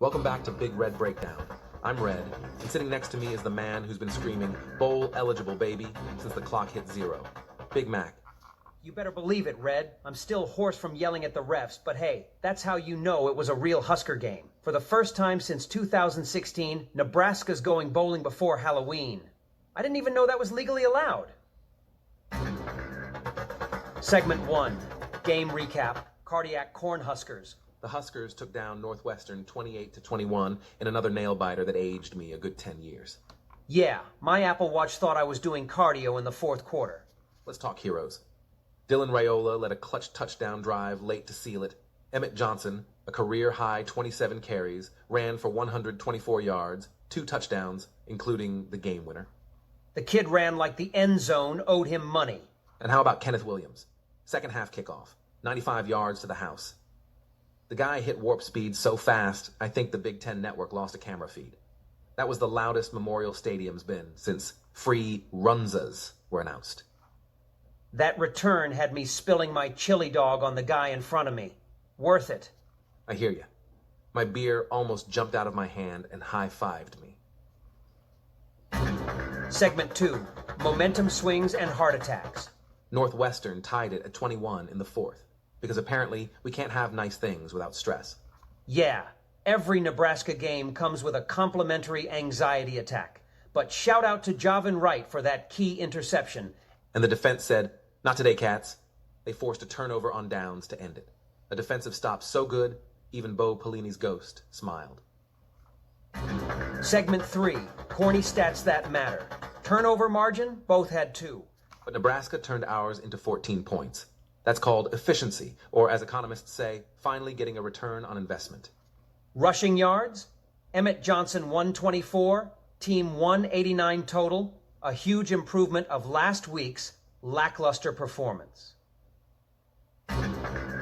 Welcome back to Big Red Breakdown. I'm Red, and sitting next to me is the man who's been screaming, "Bowl eligible, baby," since the clock hit 0. Big Mac. You better believe it, Red. I'm still hoarse from yelling at the refs, but hey, that's how you know it was a real Husker game. For the first time since 2016, Nebraska's going bowling before Halloween. I didn't even know that was legally allowed. Segment 1, game recap, Cardiac Cornhuskers. The Huskers took down Northwestern 28-21 in another nail-biter that aged me a good 10 years. Yeah, my Apple Watch thought I was doing cardio in the fourth quarter. Let's talk heroes. Dylan Raiola led a clutch touchdown drive late to seal it. Emmett Johnson, a career-high 27 carries, ran for 124 yards, 2 touchdowns, including the game winner. The kid ran like the end zone owed him money. And how about Kenneth Williams? Second half kickoff, 95 yards to the house. The guy hit warp speed so fast, I think the Big Ten Network lost a camera feed. That was the loudest Memorial Stadium's been since free runzas were announced. That return had me spilling my chili dog on the guy in front of me. Worth it. I hear you. My beer almost jumped out of my hand and high-fived me. Segment 2, momentum swings and heart attacks. Northwestern tied it at 21 in the fourth, because apparently we can't have nice things without stress. Yeah, every Nebraska game comes with a complimentary anxiety attack. But shout out to Javin Wright for that key interception. And the defense said, "Not today, Cats." They forced a turnover on downs to end it. A defensive stop so good, even Bo Pelini's ghost smiled. Segment 3, corny stats that matter. Turnover margin, both had 2. But Nebraska turned ours into 14 points. That's called efficiency, or as economists say, finally getting a return on investment. Rushing yards, Emmett Johnson 124, team 189 total, a huge improvement of last week's lackluster performance.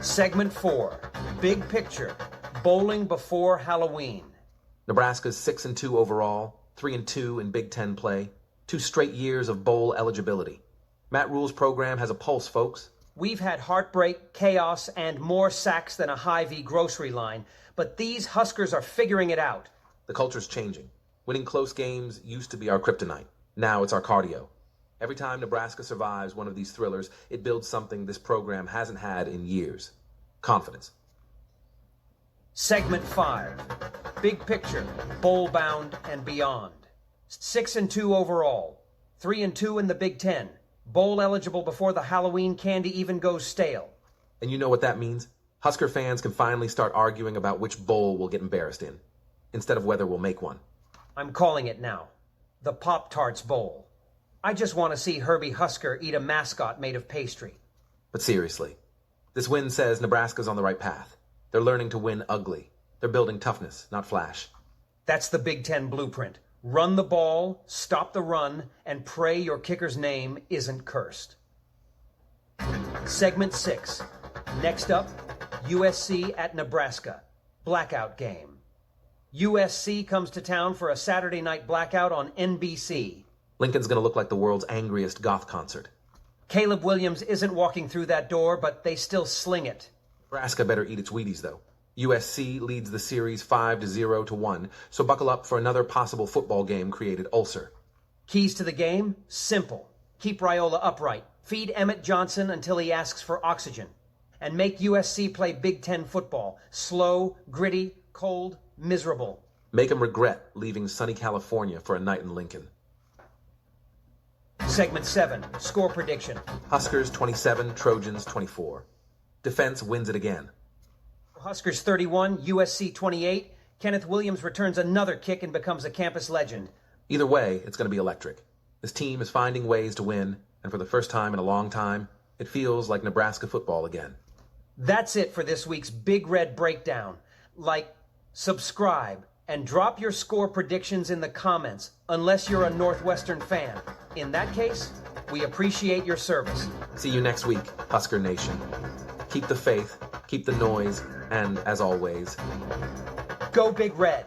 Segment 4, big picture, bowling before Halloween. Nebraska's 6-2 overall, 3-2 in Big Ten play, 2 straight years of bowl eligibility. Matt Rule's program has a pulse, folks. We've had heartbreak, chaos, and more sacks than a Hy-Vee grocery line, but these Huskers are figuring it out. The culture's changing. Winning close games used to be our kryptonite. Now it's our cardio. Every time Nebraska survives one of these thrillers, it builds something this program hasn't had in years. Confidence. Segment 5, big picture, bowl-bound and beyond. 6-2 overall, 3-2 in the Big Ten. Bowl eligible before the Halloween candy even goes stale. And you know what that means? Husker fans can finally start arguing about which bowl we'll get embarrassed in, instead of whether we'll make one. I'm calling it now. The Pop-Tarts Bowl. I just want to see Herbie Husker eat a mascot made of pastry. But seriously, this win says Nebraska's on the right path. They're learning to win ugly. They're building toughness, not flash. That's the Big Ten blueprint. Run the ball, stop the run, and pray your kicker's name isn't cursed. Segment 6. Next up, USC at Nebraska. Blackout game. USC comes to town for a Saturday night blackout on NBC. Lincoln's gonna look like the world's angriest goth concert. Caleb Williams isn't walking through that door, but they still sling it. Nebraska better eat its Wheaties, though. USC leads the series 5-0 to 1, so buckle up for another possible football game-created ulcer. Keys to the game? Simple. Keep Raiola upright. Feed Emmett Johnson until he asks for oxygen. And make USC play Big Ten football. Slow, gritty, cold, miserable. Make him regret leaving sunny California for a night in Lincoln. Segment 7, score prediction. Huskers 27, Trojans 24. Defense wins it again. Huskers 31, USC 28. Kenneth Williams returns another kick and becomes a campus legend. Either way, it's going to be electric. This team is finding ways to win, and for the first time in a long time, it feels like Nebraska football again. That's it for this week's Big Red Breakdown. Like, subscribe, and drop your score predictions in the comments, unless you're a Northwestern fan. In that case, we appreciate your service. See you next week, Husker Nation. Keep the faith, keep the noise, and as always, go Big Red!